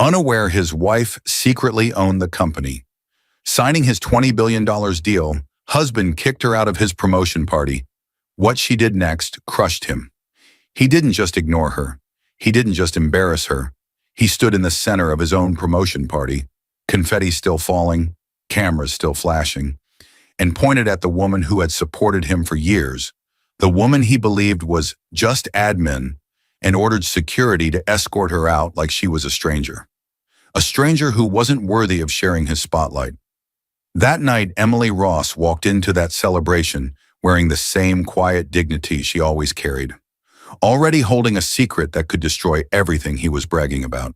Unaware his wife secretly owned the company. Signing his $20 billion deal, husband kicked her out of his promotion party. What she did next crushed him. He didn't just ignore her. He didn't just embarrass her. He stood in the center of his own promotion party, confetti still falling, cameras still flashing, and pointed at the woman who had supported him for years, the woman he believed was just admin, and ordered security to escort her out like she was a stranger who wasn't worthy of sharing his spotlight. That night, Emily Ross walked into that celebration wearing the same quiet dignity she always carried, already holding a secret that could destroy everything he was bragging about.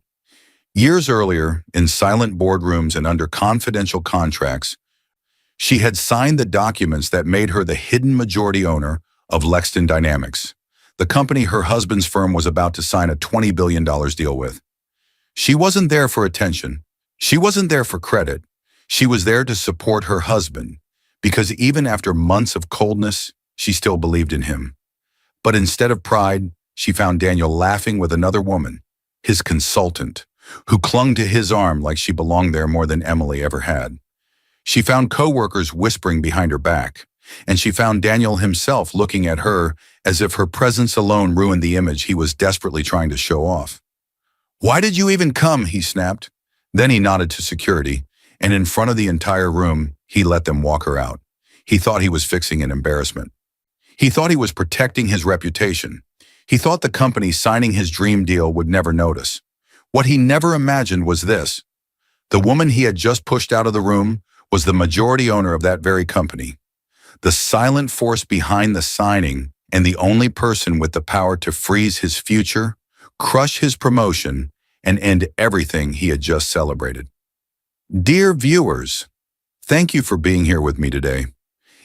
Years earlier, in silent boardrooms and under confidential contracts, she had signed the documents that made her the hidden majority owner of Lexton Dynamics, the company her husband's firm was about to sign a $20 billion deal with. She wasn't there for attention. She wasn't there for credit. She was there to support her husband, because even after months of coldness, she still believed in him. But instead of pride, she found Daniel laughing with another woman, his consultant, who clung to his arm like she belonged there more than Emily ever had. She found coworkers whispering behind her back, and she found Daniel himself looking at her as if her presence alone ruined the image he was desperately trying to show off. "Why did you even come?" he snapped. Then he nodded to security, and in front of the entire room, he let them walk her out. He thought he was fixing an embarrassment. He thought he was protecting his reputation. He thought the company signing his dream deal would never notice. What he never imagined was this: the woman he had just pushed out of the room was the majority owner of that very company, the silent force behind the signing, and the only person with the power to freeze his future, crush his promotion, and end everything he had just celebrated. Dear viewers, thank you for being here with me today.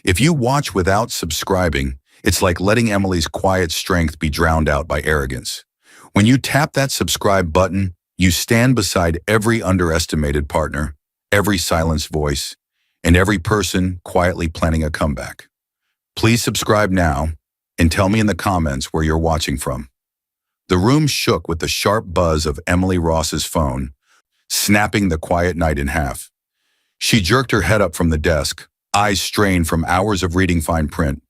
If you watch without subscribing, it's like letting Emily's quiet strength be drowned out by arrogance. When you tap that subscribe button, you stand beside every underestimated partner, every silenced voice, and every person quietly planning a comeback. Please subscribe now and tell me in the comments where you're watching from. The room shook with the sharp buzz of Emily Ross's phone, snapping the quiet night in half. She jerked her head up from the desk, eyes strained from hours of reading fine print.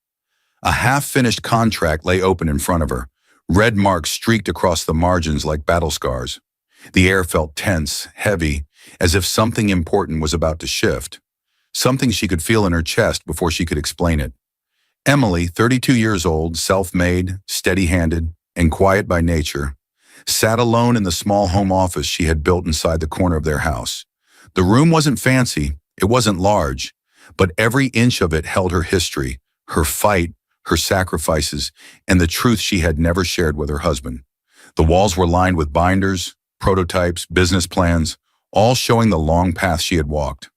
A half-finished contract lay open in front of her. Red marks streaked across the margins like battle scars. The air felt tense, heavy, as if something important was about to shift. Something she could feel in her chest before she could explain it. Emily, 32 years old, self-made, steady-handed, and quiet by nature, sat alone in the small home office she had built inside the corner of their house. The room wasn't fancy, it wasn't large, but every inch of it held her history, her fight, her sacrifices, and the truth she had never shared with her husband. The walls were lined with binders, prototypes, business plans, all showing the long path she had walked.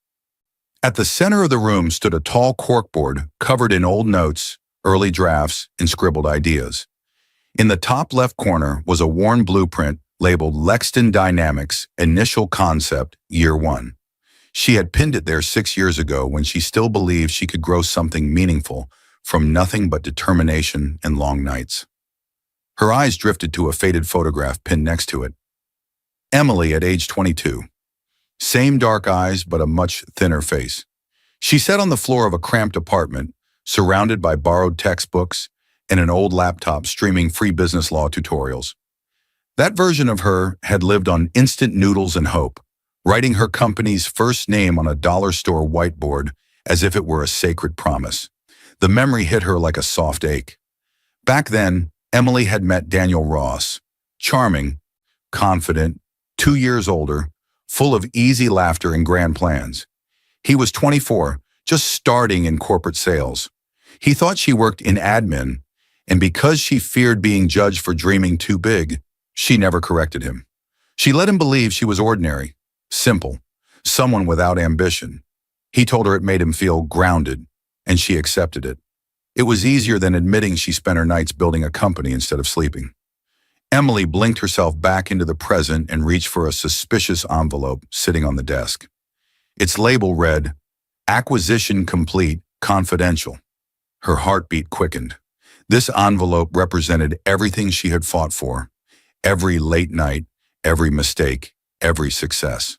At the center of the room stood a tall corkboard covered in old notes, early drafts, and scribbled ideas. In the top left corner was a worn blueprint labeled Lexton Dynamics Initial Concept Year 1. She had pinned it there 6 years ago when she still believed she could grow something meaningful from nothing but determination and long nights. Her eyes drifted to a faded photograph pinned next to it. Emily at age 22. Same dark eyes, but a much thinner face. She sat on the floor of a cramped apartment, surrounded by borrowed textbooks and an old laptop streaming free business law tutorials. That version of her had lived on instant noodles and hope, writing her company's first name on a dollar store whiteboard as if it were a sacred promise. The memory hit her like a soft ache. Back then, Emily had met Daniel Ross, charming, confident, 2 years older, full of easy laughter and grand plans. He was 24, just starting in corporate sales. He thought she worked in admin, and because she feared being judged for dreaming too big, she never corrected him. She let him believe she was ordinary, simple, someone without ambition. He told her it made him feel grounded, and she accepted it. It was easier than admitting she spent her nights building a company instead of sleeping. Emily blinked herself back into the present and reached for a suspicious envelope sitting on the desk. Its label read, "Acquisition complete, confidential." Her heartbeat quickened. This envelope represented everything she had fought for, every late night, every mistake, every success.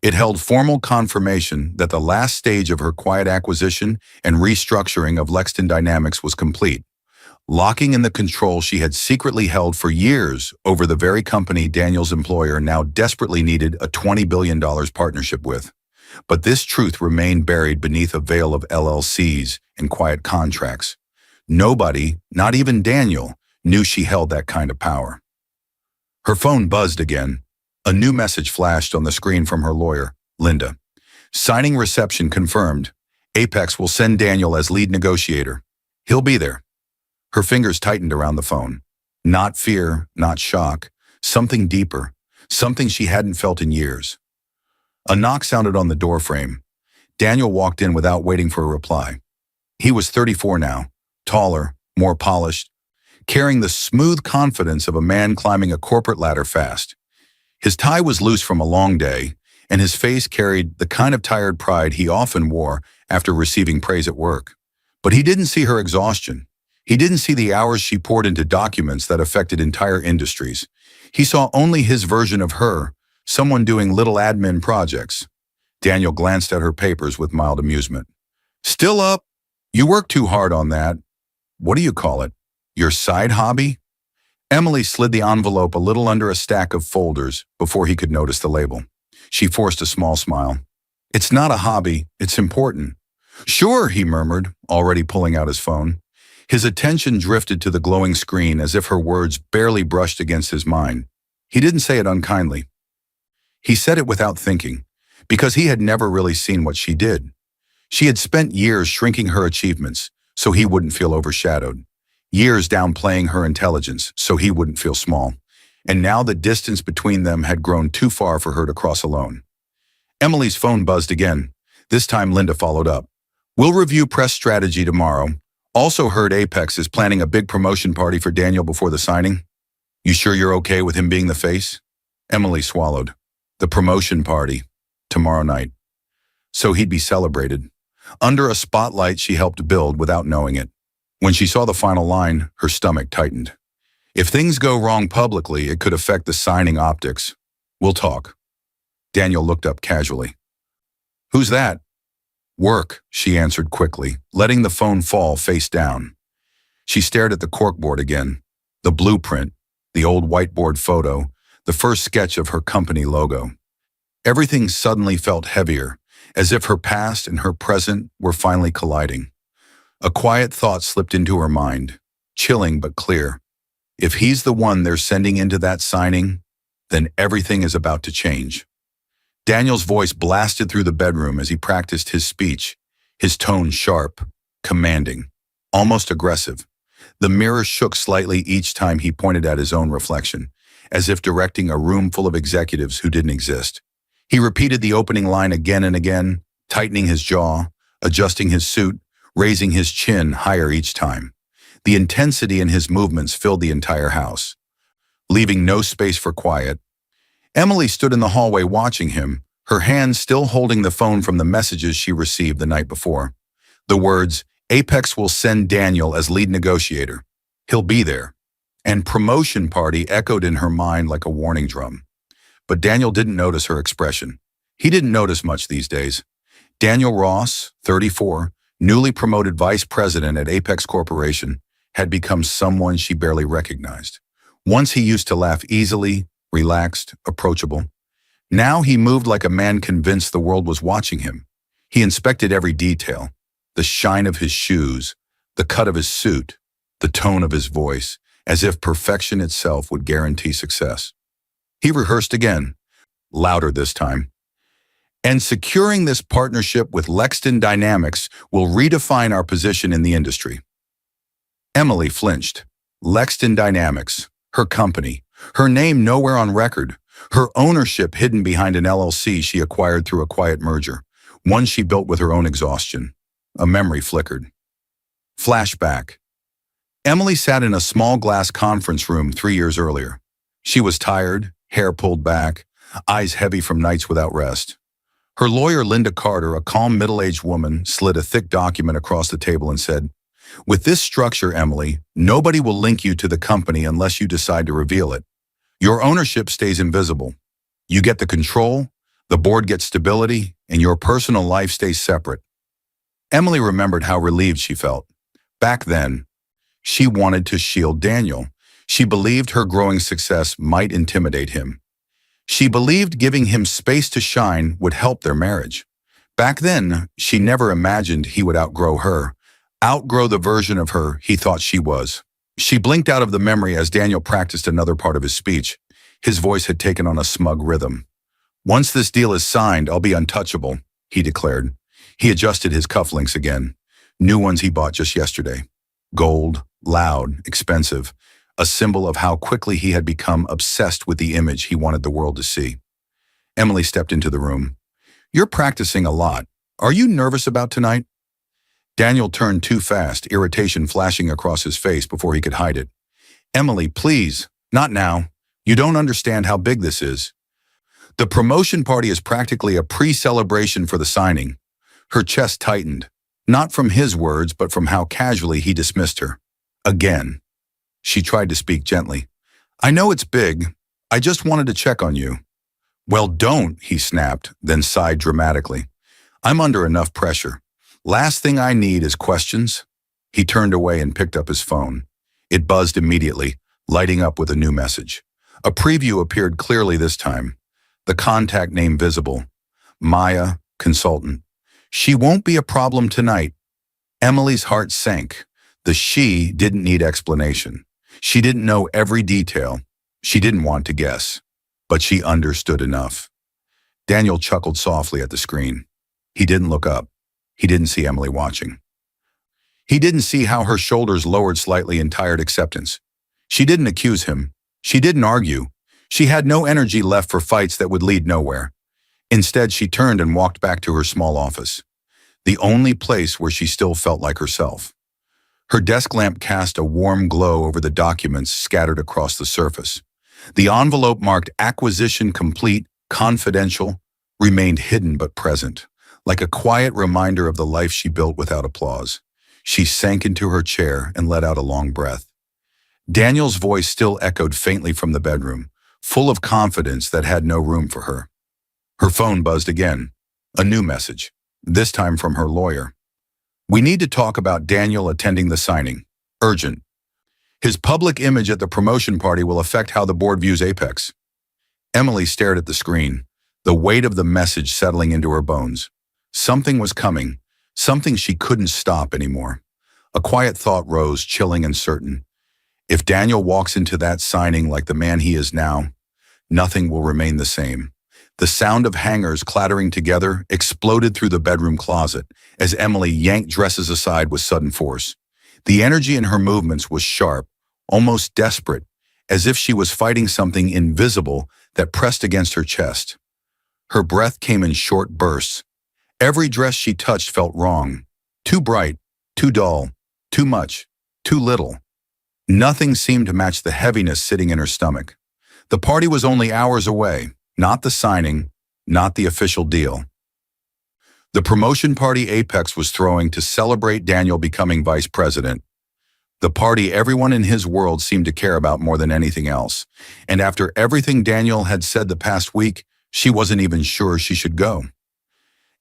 It held formal confirmation that the last stage of her quiet acquisition and restructuring of Lexton Dynamics was complete, locking in the control she had secretly held for years over the very company Daniel's employer now desperately needed a $20 billion partnership with. But this truth remained buried beneath a veil of LLCs and quiet contracts. Nobody, not even Daniel, knew she held that kind of power. Her phone buzzed again. A new message flashed on the screen from her lawyer, Linda. Signing reception confirmed. Apex will send Daniel as lead negotiator. He'll be there. Her fingers tightened around the phone. Not fear, not shock. Something deeper. Something she hadn't felt in years. A knock sounded on the doorframe. Daniel walked in without waiting for a reply. He was 34 now, taller, more polished, carrying the smooth confidence of a man climbing a corporate ladder fast. His tie was loose from a long day, and his face carried the kind of tired pride he often wore after receiving praise at work. But he didn't see her exhaustion. He didn't see the hours she poured into documents that affected entire industries. He saw only his version of her, someone doing little admin projects. Daniel glanced at her papers with mild amusement. Still up? You work too hard on that. What do you call it? Your side hobby? Emily slid the envelope a little under a stack of folders before he could notice the label. She forced a small smile. It's not a hobby, it's important. Sure, he murmured, already pulling out his phone. His attention drifted to the glowing screen as if her words barely brushed against his mind. He didn't say it unkindly. He said it without thinking, because he had never really seen what she did. She had spent years shrinking her achievements so he wouldn't feel overshadowed. Years downplaying her intelligence so he wouldn't feel small. And now the distance between them had grown too far for her to cross alone. Emily's phone buzzed again. This time Linda followed up. We'll review press strategy tomorrow. Also heard Apex is planning a big promotion party for Daniel before the signing. You sure you're okay with him being the face? Emily swallowed. The promotion party. Tomorrow night. So he'd be celebrated. Under a spotlight she helped build without knowing it. When she saw the final line, her stomach tightened. If things go wrong publicly, it could affect the signing optics. We'll talk. Daniel looked up casually. Who's that? Work, she answered quickly, letting the phone fall face down. She stared at the corkboard again. The blueprint, the old whiteboard photo, the first sketch of her company logo. Everything suddenly felt heavier, as if her past and her present were finally colliding. A quiet thought slipped into her mind, chilling but clear. If he's the one they're sending into that signing, then everything is about to change. Daniel's voice blasted through the bedroom as he practiced his speech, his tone sharp, commanding, almost aggressive. The mirror shook slightly each time he pointed at his own reflection, as if directing a room full of executives who didn't exist. He repeated the opening line again and again, tightening his jaw, adjusting his suit, raising his chin higher each time. The intensity in his movements filled the entire house, leaving no space for quiet. Emily stood in the hallway watching him, her hands still holding the phone from the messages she received the night before. The words, Apex will send Daniel as lead negotiator. He'll be there. And promotion party echoed in her mind like a warning drum. But Daniel didn't notice her expression. He didn't notice much these days. Daniel Ross, 34, newly promoted vice president at Apex Corporation, had become someone she barely recognized. Once he used to laugh easily, relaxed, approachable. Now he moved like a man convinced the world was watching him. He inspected every detail, the shine of his shoes, the cut of his suit, the tone of his voice, as if perfection itself would guarantee success. He rehearsed again, louder this time. And securing this partnership with Lexton Dynamics will redefine our position in the industry. Emily flinched. Lexton Dynamics, her company, her name nowhere on record, her ownership hidden behind an LLC she acquired through a quiet merger, one she built with her own exhaustion. A memory flickered. Flashback. Emily sat in a small glass conference room 3 years earlier. She was tired, hair pulled back, eyes heavy from nights without rest. Her lawyer, Linda Carter, a calm middle-aged woman, slid a thick document across the table and said, "With this structure, Emily, nobody will link you to the company unless you decide to reveal it. Your ownership stays invisible. You get the control, the board gets stability, and your personal life stays separate. Emily remembered how relieved she felt. Back then, she wanted to shield Daniel. She believed her growing success might intimidate him. She believed giving him space to shine would help their marriage. Back then, she never imagined he would outgrow her, outgrow the version of her he thought she was. She blinked out of the memory as Daniel practiced another part of his speech. His voice had taken on a smug rhythm. "Once this deal is signed, I'll be untouchable," he declared. He adjusted his cufflinks again, new ones he bought just yesterday. Gold, loud, expensive, a symbol of how quickly he had become obsessed with the image he wanted the world to see. Emily stepped into the room. "You're practicing a lot. Are you nervous about tonight?" Daniel turned too fast, irritation flashing across his face before he could hide it. "Emily, please, not now. You don't understand how big this is. The promotion party is practically a pre-celebration for the signing." Her chest tightened, not from his words, but from how casually he dismissed her. Again. She tried to speak gently. "I know it's big. I just wanted to check on you." "Well, don't," he snapped, then sighed dramatically. "I'm under enough pressure. Last thing I need is questions." He turned away and picked up his phone. It buzzed immediately, lighting up with a new message. A preview appeared clearly this time. The contact name visible. Maya, consultant. "She won't be a problem tonight." Emily's heart sank. The she didn't need explanation. She didn't know every detail. She didn't want to guess. But she understood enough. Daniel chuckled softly at the screen. He didn't look up. He didn't see Emily watching. He didn't see how her shoulders lowered slightly in tired acceptance. She didn't accuse him. She didn't argue. She had no energy left for fights that would lead nowhere. Instead, she turned and walked back to her small office, the only place where she still felt like herself. Her desk lamp cast a warm glow over the documents scattered across the surface. The envelope marked "Acquisition Complete, Confidential" remained hidden but present, like a quiet reminder of the life she built without applause. She sank into her chair and let out a long breath. Daniel's voice still echoed faintly from the bedroom, full of confidence that had no room for her. Her phone buzzed again. A new message, this time from her lawyer. "We need to talk about Daniel attending the signing. Urgent. His public image at the promotion party will affect how the board views Apex." Emily stared at the screen, the weight of the message settling into her bones. Something was coming, something she couldn't stop anymore. A quiet thought rose, chilling and certain. If Daniel walks into that signing like the man he is now, nothing will remain the same. The sound of hangers clattering together exploded through the bedroom closet as Emily yanked dresses aside with sudden force. The energy in her movements was sharp, almost desperate, as if she was fighting something invisible that pressed against her chest. Her breath came in short bursts. Every dress she touched felt wrong. Too bright, too dull, too much, too little. Nothing seemed to match the heaviness sitting in her stomach. The party was only hours away, not the signing, not the official deal. The promotion party Apex was throwing to celebrate Daniel becoming vice president. The party everyone in his world seemed to care about more than anything else. And after everything Daniel had said the past week, she wasn't even sure she should go.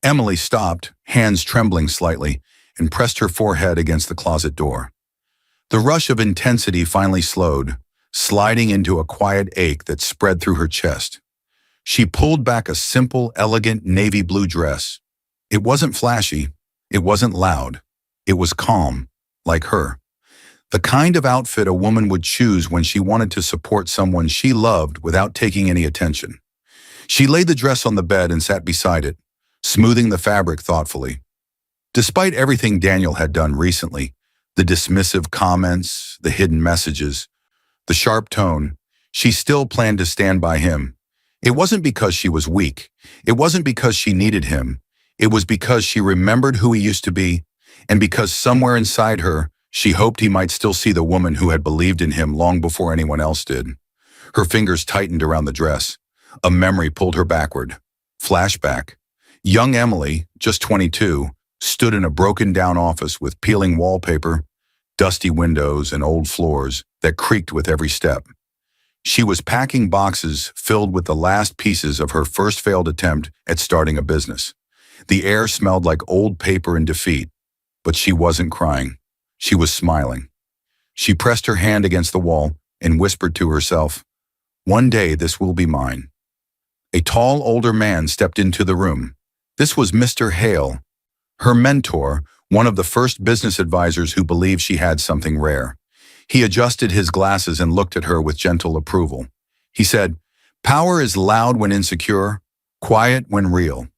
Emily stopped, hands trembling slightly, and pressed her forehead against the closet door. The rush of intensity finally slowed, sliding into a quiet ache that spread through her chest. She pulled back a simple, elegant navy blue dress. It wasn't flashy. It wasn't loud. It was calm, like her. The kind of outfit a woman would choose when she wanted to support someone she loved without taking any attention. She laid the dress on the bed and sat beside it, smoothing the fabric thoughtfully. Despite everything Daniel had done recently, the dismissive comments, the hidden messages, the sharp tone, she still planned to stand by him. It wasn't because she was weak. It wasn't because she needed him. It was because she remembered who he used to be, and because somewhere inside her, she hoped he might still see the woman who had believed in him long before anyone else did. Her fingers tightened around the dress. A memory pulled her backward. Flashback. Young Emily, just 22, stood in a broken-down office with peeling wallpaper, dusty windows, and old floors that creaked with every step. She was packing boxes filled with the last pieces of her first failed attempt at starting a business. The air smelled like old paper and defeat, but she wasn't crying. She was smiling. She pressed her hand against the wall and whispered to herself, "One day this will be mine." A tall, older man stepped into the room. This was Mr. Hale, her mentor, one of the first business advisors who believed she had something rare. He adjusted his glasses and looked at her with gentle approval. He said, "Power is loud when insecure, quiet when real."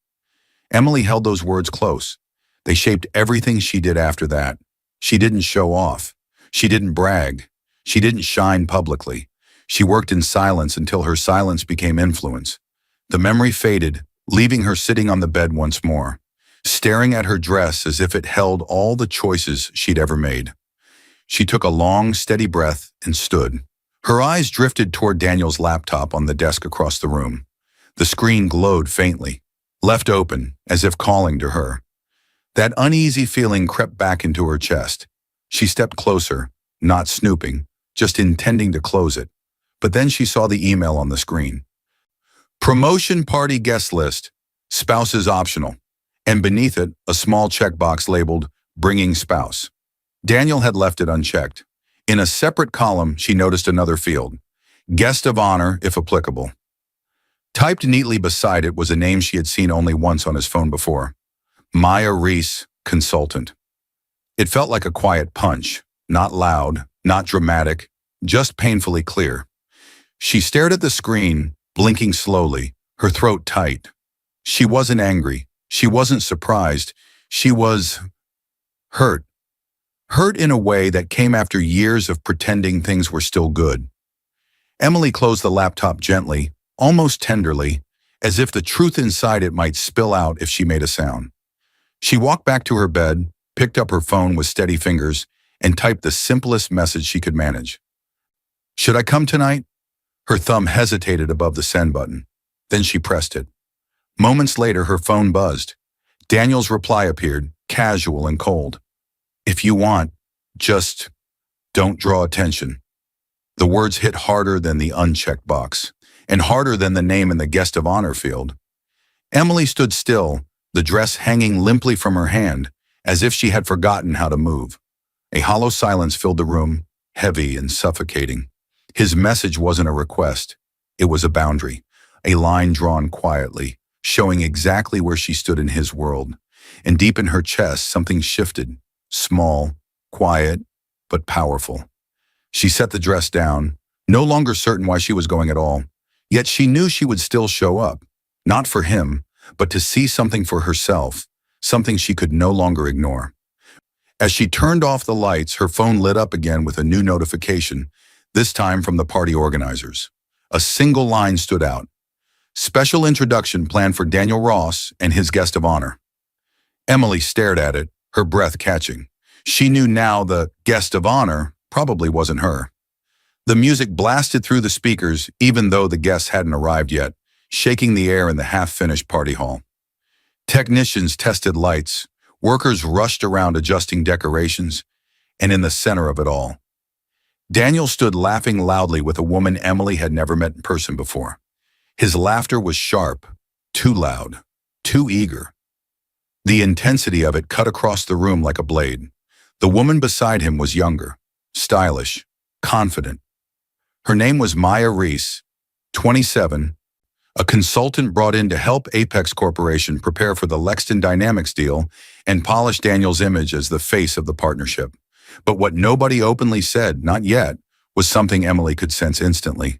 Emily held those words close. They shaped everything she did after that. She didn't show off. She didn't brag. She didn't shine publicly. She worked in silence until her silence became influence. The memory faded, leaving her sitting on the bed once more, staring at her dress as if it held all the choices she'd ever made. She took a long, steady breath and stood. Her eyes drifted toward Daniel's laptop on the desk across the room. The screen glowed faintly, left open, as if calling to her. That uneasy feeling crept back into her chest. She stepped closer, not snooping, just intending to close it. But then she saw the email on the screen. Promotion party guest list, spouses optional, and beneath it, a small checkbox labeled Bringing Spouse. Daniel had left it unchecked. In a separate column, she noticed another field, Guest of Honor, if applicable. Typed neatly beside it was a name she had seen only once on his phone before. Maya Reese, consultant. It felt like a quiet punch, not loud, not dramatic, just painfully clear. She stared at the screen, blinking slowly, her throat tight. She wasn't angry. She wasn't surprised. She was hurt. Hurt in a way that came after years of pretending things were still good. Emily closed the laptop gently, almost tenderly, as if the truth inside it might spill out if she made a sound. She walked back to her bed, picked up her phone with steady fingers, and typed the simplest message she could manage. "Should I come tonight?" Her thumb hesitated above the send button. Then she pressed it. Moments later, her phone buzzed. Daniel's reply appeared, casual and cold. "If you want, just don't draw attention." The words hit harder than the unchecked box, and harder than the name in the guest of honor field. Emily stood still, the dress hanging limply from her hand, as if she had forgotten how to move. A hollow silence filled the room, heavy and suffocating. His message wasn't a request. It was a boundary, a line drawn quietly, showing exactly where she stood in his world. And deep in her chest, something shifted. Small, quiet, but powerful. She set the dress down, no longer certain why she was going at all. Yet she knew she would still show up, not for him, but to see something for herself, something she could no longer ignore. As she turned off the lights, her phone lit up again with a new notification, this time from the party organizers. A single line stood out. Special introduction planned for Daniel Ross and his guest of honor. Emily stared at it, her breath catching. She knew now the guest of honor probably wasn't her. The music blasted through the speakers even though the guests hadn't arrived yet, shaking the air in the half-finished party hall. Technicians tested lights, workers rushed around adjusting decorations, and in the center of it all, Daniel stood laughing loudly with a woman Emily had never met in person before. His laughter was sharp, too loud, too eager. The intensity of it cut across the room like a blade. The woman beside him was younger, stylish, confident. Her name was Maya Reese, 27, a consultant brought in to help Apex Corporation prepare for the Lexton Dynamics deal and polish Daniel's image as the face of the partnership. But what nobody openly said, not yet, was something Emily could sense instantly.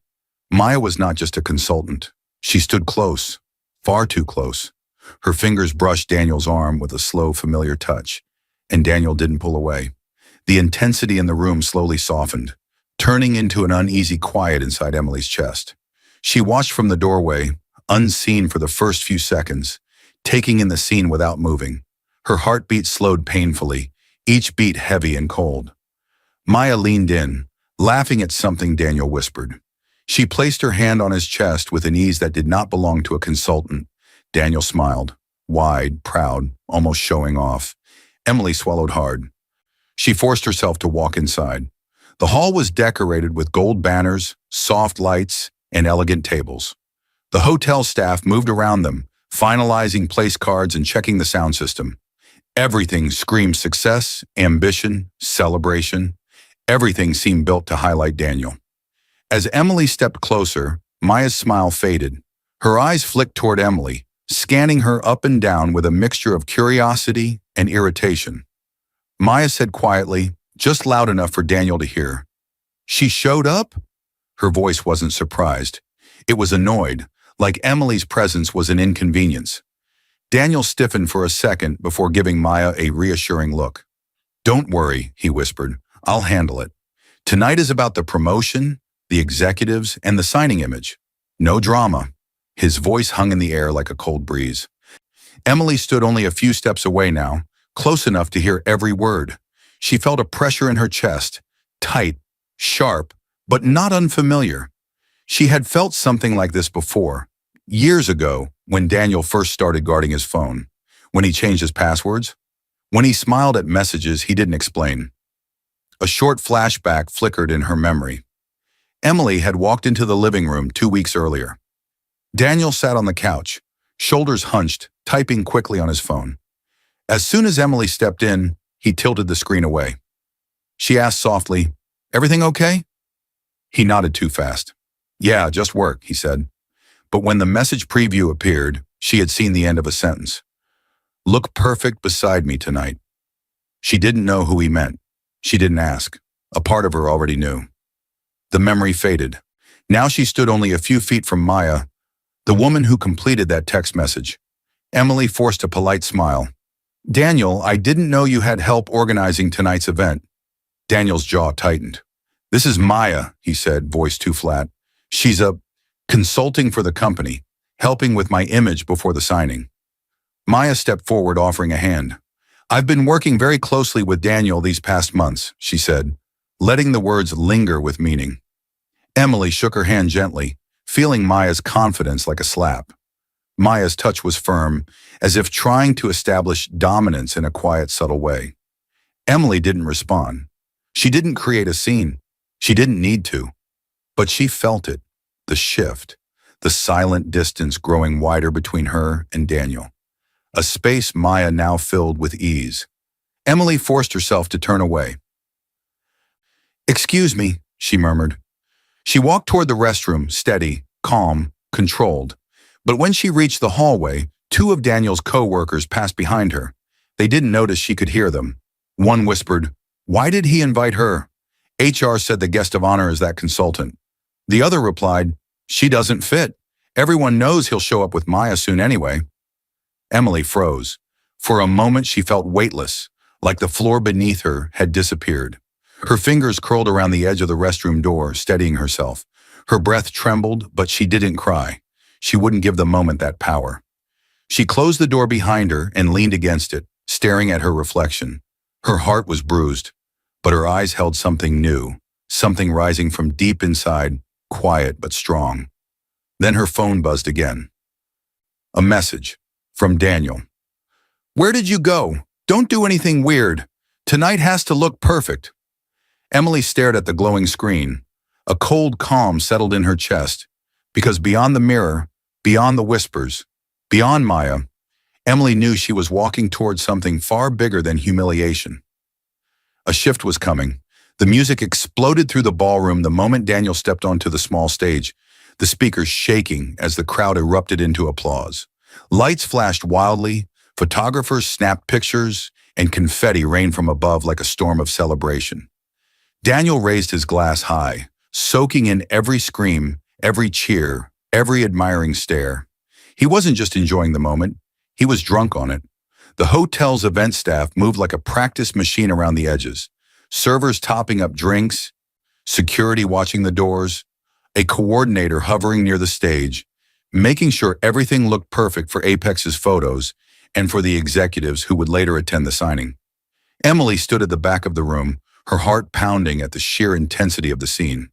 Maya was not just a consultant. She stood close, far too close. Her fingers brushed Daniel's arm with a slow, familiar touch, and Daniel didn't pull away. The intensity in the room slowly softened, turning into an uneasy quiet inside Emily's chest. She watched from the doorway, unseen for the first few seconds, taking in the scene without moving. Her heartbeat slowed painfully, each beat heavy and cold. Maya leaned in, laughing at something Daniel whispered. She placed her hand on his chest with an ease that did not belong to a consultant. Daniel smiled, wide, proud, almost showing off. Emily swallowed hard. She forced herself to walk inside. The hall was decorated with gold banners, soft lights, and elegant tables. The hotel staff moved around them, finalizing place cards and checking the sound system. Everything screamed success, ambition, celebration. Everything seemed built to highlight Daniel. As Emily stepped closer, Maya's smile faded. Her eyes flicked toward Emily, scanning her up and down with a mixture of curiosity and irritation. Maya said quietly, just loud enough for Daniel to hear, "She showed up?" Her voice wasn't surprised. It was annoyed, like Emily's presence was an inconvenience. Daniel stiffened for a second before giving Maya a reassuring look. "Don't worry," he whispered. "I'll handle it. Tonight is about the promotion, the executives, and the signing image. No drama." His voice hung in the air like a cold breeze. Emily stood only a few steps away now, close enough to hear every word. She felt a pressure in her chest, tight, sharp, but not unfamiliar. She had felt something like this before, years ago, when Daniel first started guarding his phone, when he changed his passwords, when he smiled at messages he didn't explain. A short flashback flickered in her memory. Emily had walked into the living room 2 weeks earlier. Daniel sat on the couch, shoulders hunched, typing quickly on his phone. As soon as Emily stepped in, he tilted the screen away. She asked softly, "Everything okay?" He nodded too fast. "Yeah, just work," he said. But when the message preview appeared, she had seen the end of a sentence. "Look perfect beside me tonight." She didn't know who he meant. She didn't ask. A part of her already knew. The memory faded. Now she stood only a few feet from Maya, the woman who completed that text message. Emily forced a polite smile. "Daniel, I didn't know you had help organizing tonight's event." Daniel's jaw tightened. "This is Maya," he said, voice too flat. "She's consulting for the company, helping with my image before the signing." Maya stepped forward, offering a hand. "I've been working very closely with Daniel these past months," she said, letting the words linger with meaning. Emily shook her hand gently, feeling Maya's confidence like a slap. Maya's touch was firm, as if trying to establish dominance in a quiet, subtle way. Emily didn't respond. She didn't create a scene. She didn't need to. But she felt it, the shift, the silent distance growing wider between her and Daniel. A space Maya now filled with ease. Emily forced herself to turn away. "Excuse me," she murmured. She walked toward the restroom, steady, calm, controlled. But when she reached the hallway, 2 of Daniel's co-workers passed behind her. They didn't notice she could hear them. One whispered, "Why did he invite her? HR said the guest of honor is that consultant." The other replied, "She doesn't fit. Everyone knows he'll show up with Maya soon anyway." Emily froze. For a moment she felt weightless, like the floor beneath her had disappeared. Her fingers curled around the edge of the restroom door, steadying herself. Her breath trembled, but she didn't cry. She wouldn't give the moment that power. She closed the door behind her and leaned against it, staring at her reflection. Her heart was bruised, but her eyes held something new, something rising from deep inside, quiet but strong. Then her phone buzzed again. A message from Daniel. "Where did you go? Don't do anything weird. Tonight has to look perfect." Emily stared at the glowing screen. A cold calm settled in her chest, because beyond the mirror, beyond the whispers, beyond Maya, Emily knew she was walking towards something far bigger than humiliation. A shift was coming. The music exploded through the ballroom the moment Daniel stepped onto the small stage, the speakers shaking as the crowd erupted into applause. Lights flashed wildly, photographers snapped pictures, and confetti rained from above like a storm of celebration. Daniel raised his glass high, soaking in every scream, every cheer, every admiring stare. He wasn't just enjoying the moment, he was drunk on it. The hotel's event staff moved like a practice machine around the edges, servers topping up drinks, security watching the doors, a coordinator hovering near the stage, making sure everything looked perfect for Apex's photos and for the executives who would later attend the signing. Emily stood at the back of the room, her heart pounding at the sheer intensity of the scene.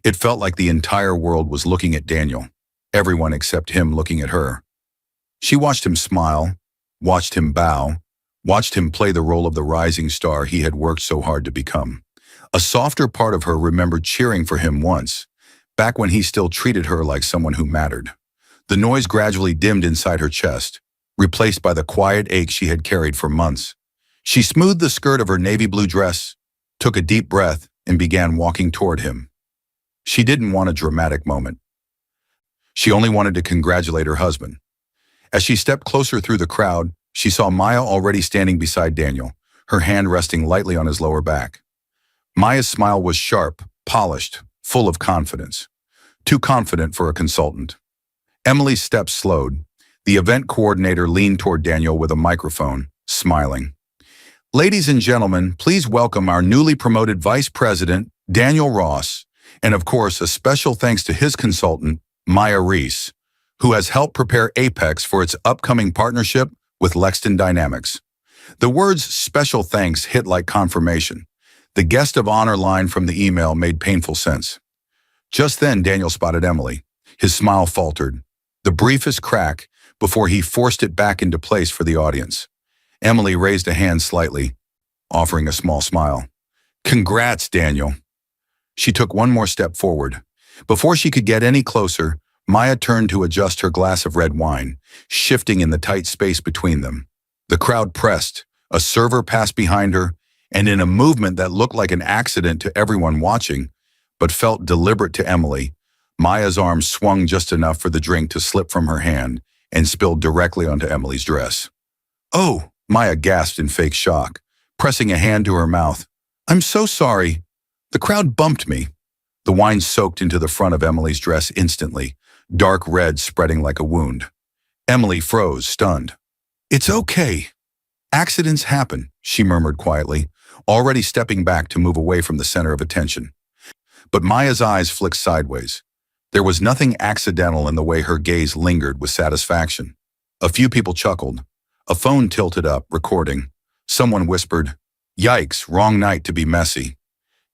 It felt like the entire world was looking at Daniel, everyone except him looking at her. She watched him smile, watched him bow, watched him play the role of the rising star he had worked so hard to become. A softer part of her remembered cheering for him once, back when he still treated her like someone who mattered. The noise gradually dimmed inside her chest, replaced by the quiet ache she had carried for months. She smoothed the skirt of her navy blue dress, took a deep breath, and began walking toward him. She didn't want a dramatic moment. She only wanted to congratulate her husband. As she stepped closer through the crowd, she saw Maya already standing beside Daniel, her hand resting lightly on his lower back. Maya's smile was sharp, polished, full of confidence. Too confident for a consultant. Emily's steps slowed. The event coordinator leaned toward Daniel with a microphone, smiling. Ladies and gentlemen, please welcome our newly promoted Vice President, Daniel Ross, and of course, a special thanks to his consultant, Maya Reese, who has helped prepare Apex for its upcoming partnership with Lexton Dynamics. The words special thanks hit like confirmation. The guest of honor line from the email made painful sense. Just then, Daniel spotted Emily. His smile faltered, the briefest crack before he forced it back into place for the audience. Emily raised a hand slightly, offering a small smile. Congrats, Daniel. She took one more step forward. Before she could get any closer, Maya turned to adjust her glass of red wine, shifting in the tight space between them. The crowd pressed, a server passed behind her, and in a movement that looked like an accident to everyone watching, but felt deliberate to Emily, Maya's arm swung just enough for the drink to slip from her hand and spill directly onto Emily's dress. Oh, Maya gasped in fake shock, pressing a hand to her mouth. I'm so sorry. The crowd bumped me. The wine soaked into the front of Emily's dress instantly, dark red spreading like a wound. Emily froze, stunned. It's okay. Accidents happen, she murmured quietly, already stepping back to move away from the center of attention. But Maya's eyes flicked sideways. There was nothing accidental in the way her gaze lingered with satisfaction. A few people chuckled. A phone tilted up, recording. Someone whispered, Yikes, wrong night to be messy.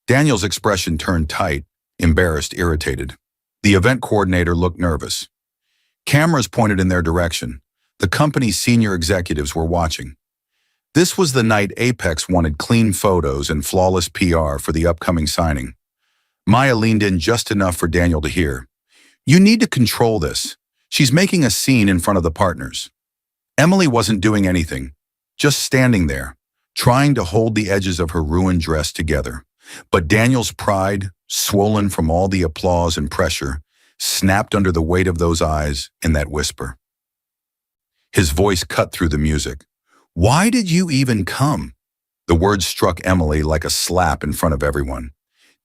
Daniel's expression turned tight, embarrassed, irritated. The event coordinator looked nervous. Cameras pointed in their direction. The company's senior executives were watching. This was the night Apex wanted clean photos and flawless PR for the upcoming signing. Maya leaned in just enough for Daniel to hear. You need to control this. She's making a scene in front of the partners. Emily wasn't doing anything, just standing there, trying to hold the edges of her ruined dress together. But Daniel's pride, swollen from all the applause and pressure, snapped under the weight of those eyes and that whisper. His voice cut through the music. Why did you even come? The words struck Emily like a slap in front of everyone.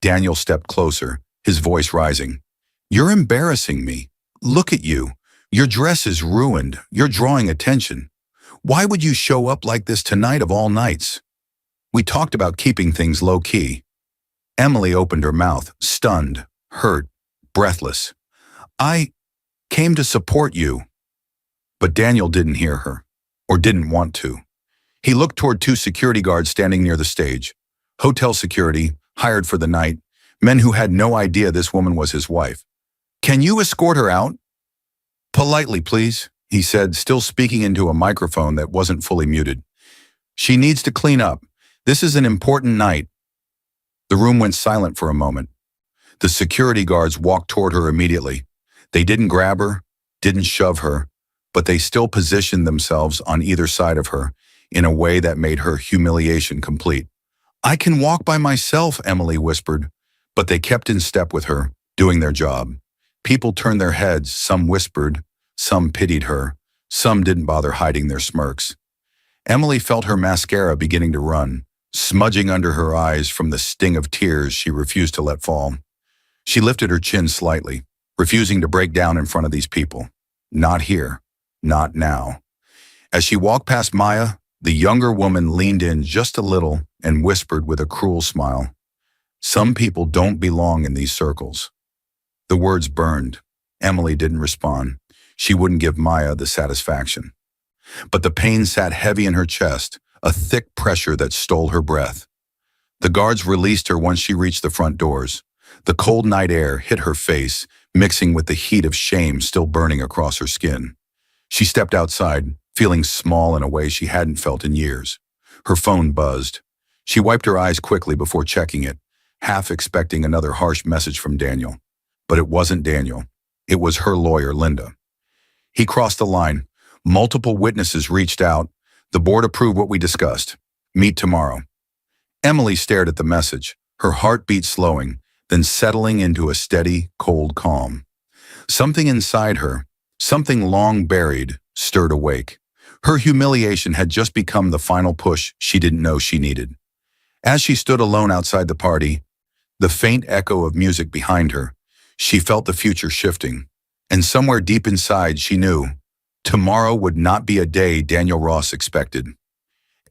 Daniel stepped closer, his voice rising. You're embarrassing me. Look at you. Your dress is ruined. You're drawing attention. Why would you show up like this tonight of all nights? We talked about keeping things low-key. Emily opened her mouth, stunned, hurt, breathless. I came to support you. But Daniel didn't hear her, or didn't want to. He looked toward two security guards standing near the stage. Hotel security, hired for the night, men who had no idea this woman was his wife. Can you escort her out? Politely, please, he said, still speaking into a microphone that wasn't fully muted. She needs to clean up. This is an important night. The room went silent for a moment. The security guards walked toward her immediately. They didn't grab her, didn't shove her, but they still positioned themselves on either side of her in a way that made her humiliation complete. I can walk by myself, Emily whispered, but they kept in step with her, doing their job. People turned their heads, some whispered, some pitied her, some didn't bother hiding their smirks. Emily felt her mascara beginning to run, smudging under her eyes from the sting of tears she refused to let fall. She lifted her chin slightly, refusing to break down in front of these people. Not here, not now. As she walked past Maya, the younger woman leaned in just a little and whispered with a cruel smile, Some people don't belong in these circles. The words burned. Emily didn't respond. She wouldn't give Maya the satisfaction. But the pain sat heavy in her chest, a thick pressure that stole her breath. The guards released her once she reached the front doors. The cold night air hit her face, mixing with the heat of shame still burning across her skin. She stepped outside, feeling small in a way she hadn't felt in years. Her phone buzzed. She wiped her eyes quickly before checking it. half expecting another harsh message from Daniel. But it wasn't Daniel. It was her lawyer, Linda. He crossed the line. Multiple witnesses reached out. The board approved what we discussed. Meet tomorrow. Emily stared at the message, her heartbeat slowing, then settling into a steady, cold calm. Something inside her, something long buried, stirred awake. Her humiliation had just become the final push she didn't know she needed. As she stood alone outside the party, the faint echo of music behind her, she felt the future shifting. And somewhere deep inside she knew, tomorrow would not be a day Daniel Ross expected.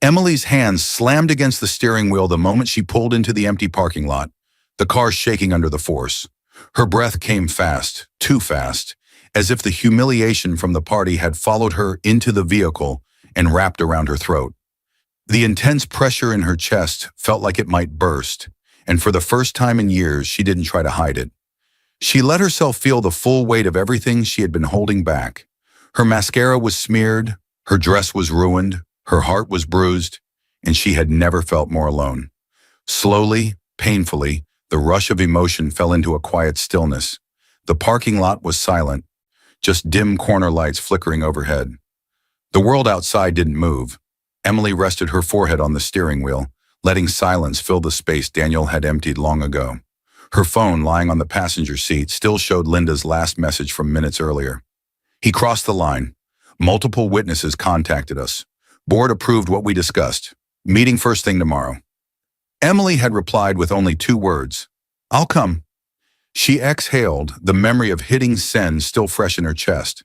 Emily's hands slammed against the steering wheel the moment she pulled into the empty parking lot, the car shaking under the force. Her breath came fast, too fast, as if the humiliation from the party had followed her into the vehicle and wrapped around her throat. The intense pressure in her chest felt like it might burst, and for the first time in years, she didn't try to hide it. She let herself feel the full weight of everything she had been holding back. Her mascara was smeared, her dress was ruined, her heart was bruised, and she had never felt more alone. Slowly, painfully, the rush of emotion fell into a quiet stillness. The parking lot was silent, just dim corner lights flickering overhead. The world outside didn't move. Emily rested her forehead on the steering wheel, letting silence fill the space Daniel had emptied long ago. Her phone, lying on the passenger seat, still showed Linda's last message from minutes earlier. He crossed the line. Multiple witnesses contacted us. Board approved what we discussed. Meeting first thing tomorrow. Emily had replied with only 2 words. I'll come. She exhaled, the memory of hitting send still fresh in her chest.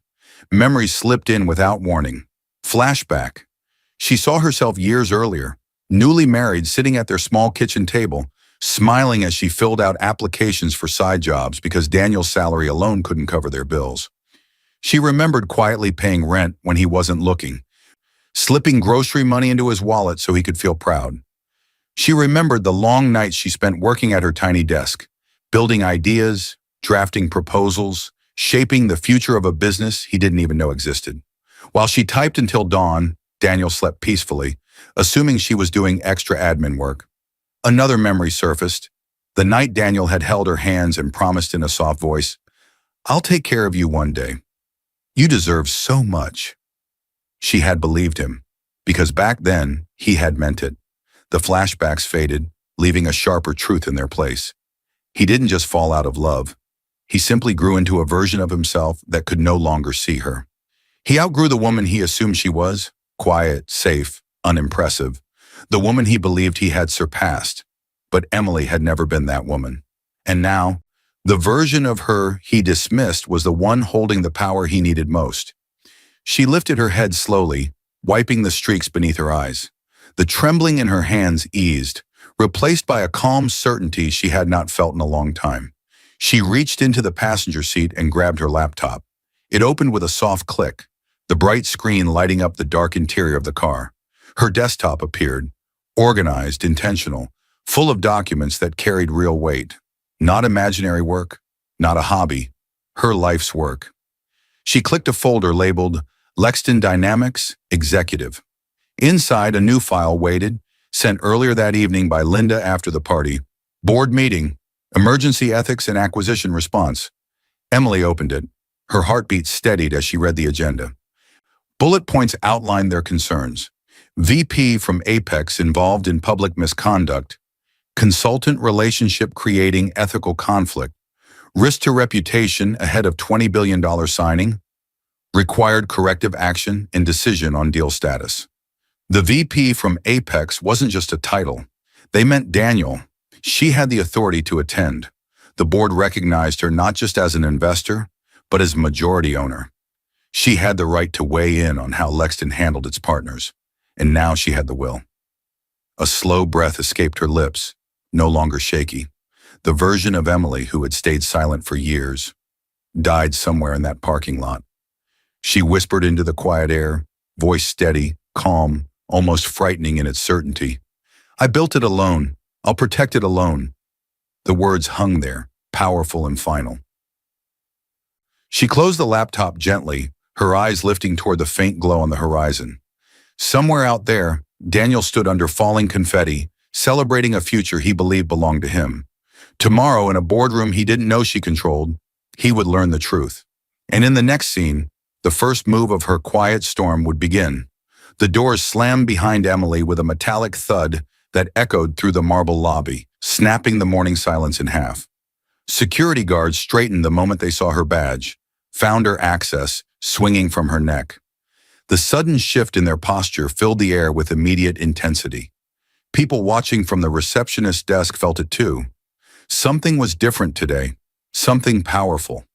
Memory slipped in without warning. Flashback. She saw herself years earlier, newly married, sitting at their small kitchen table, smiling as she filled out applications for side jobs because Daniel's salary alone couldn't cover their bills. She remembered quietly paying rent when he wasn't looking, slipping grocery money into his wallet so he could feel proud. She remembered the long nights she spent working at her tiny desk, building ideas, drafting proposals, shaping the future of a business he didn't even know existed. While she typed until dawn, Daniel slept peacefully, assuming she was doing extra admin work. Another memory surfaced. The night Daniel had held her hands and promised in a soft voice, I'll take care of you one day. You deserve so much. She had believed him, because back then, he had meant it. The flashbacks faded, leaving a sharper truth in their place. He didn't just fall out of love. He simply grew into a version of himself that could no longer see her. He outgrew the woman he assumed she was, quiet, safe, unimpressive, the woman he believed he had surpassed. But Emily had never been that woman. And now, the version of her he dismissed was the one holding the power he needed most. She lifted her head slowly, wiping the streaks beneath her eyes. The trembling in her hands eased, replaced by a calm certainty she had not felt in a long time. She reached into the passenger seat and grabbed her laptop. It opened with a soft click, the bright screen lighting up the dark interior of the car. Her desktop appeared, organized, intentional, full of documents that carried real weight. Not imaginary work, not a hobby, her life's work. She clicked a folder labeled Lexton Dynamics Executive. Inside, a new file waited, sent earlier that evening by Linda after the party. Board meeting, emergency ethics and acquisition response. Emily opened it. Her heartbeat steadied as she read the agenda. Bullet points outlined their concerns. VP from Apex involved in public misconduct. Consultant relationship creating ethical conflict. Risk to reputation ahead of $20 billion signing. Required corrective action and decision on deal status. The VP from Apex wasn't just a title. They meant Daniel. She had the authority to attend. The board recognized her not just as an investor, but as majority owner. She had the right to weigh in on how Lexton handled its partners, and now she had the will. A slow breath escaped her lips, no longer shaky. The version of Emily who had stayed silent for years died somewhere in that parking lot. She whispered into the quiet air, voice steady, calm, almost frightening in its certainty. I built it alone. I'll protect it alone. The words hung there, powerful and final. She closed the laptop gently, her eyes lifting toward the faint glow on the horizon. Somewhere out there, Daniel stood under falling confetti, celebrating a future he believed belonged to him. Tomorrow, in a boardroom he didn't know she controlled, he would learn the truth. And in the next scene, the first move of her quiet storm would begin. The doors slammed behind Emily with a metallic thud that echoed through the marble lobby, snapping the morning silence in half. Security guards straightened the moment they saw her badge, found her access swinging from her neck. The sudden shift in their posture filled the air with immediate intensity. People watching from the receptionist's desk felt it too. Something was different today, something powerful.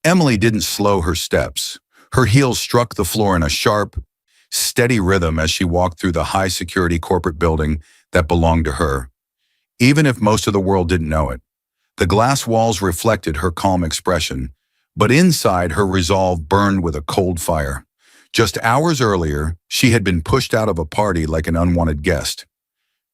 Emily didn't slow her steps. Her heels struck the floor in a sharp, steady rhythm as she walked through the high-security corporate building that belonged to her. Even if most of the world didn't know it, the glass walls reflected her calm expression, but inside her resolve burned with a cold fire. Just hours earlier, she had been pushed out of a party like an unwanted guest.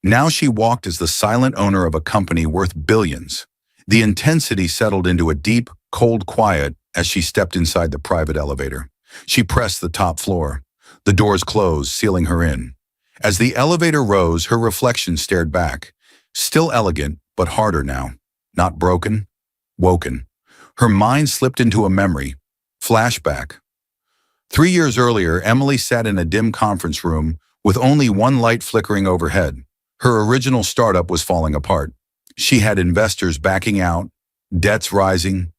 Now she walked as the silent owner of a company worth billions. The intensity settled into a deep, cold quiet as she stepped inside the private elevator. She pressed the top floor. The doors closed, sealing her in. As the elevator rose, her reflection stared back. Still elegant, but harder now. Not broken, woken. Her mind slipped into a memory. Flashback. 3 years earlier, Emily sat in a dim conference room with only one light flickering overhead. Her original startup was falling apart. She had investors backing out, debts rising,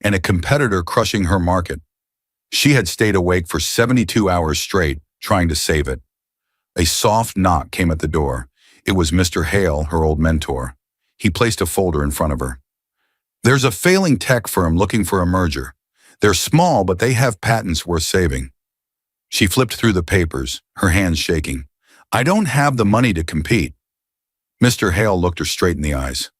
and a competitor crushing her market. She had stayed awake for 72 hours straight, trying to save it. A soft knock came at the door. It was Mr. Hale, her old mentor. He placed a folder in front of her. "There's a failing tech firm looking for a merger. They're small, but they have patents worth saving." She flipped through the papers, her hands shaking. "I don't have the money to compete." Mr. Hale looked her straight in the eyes.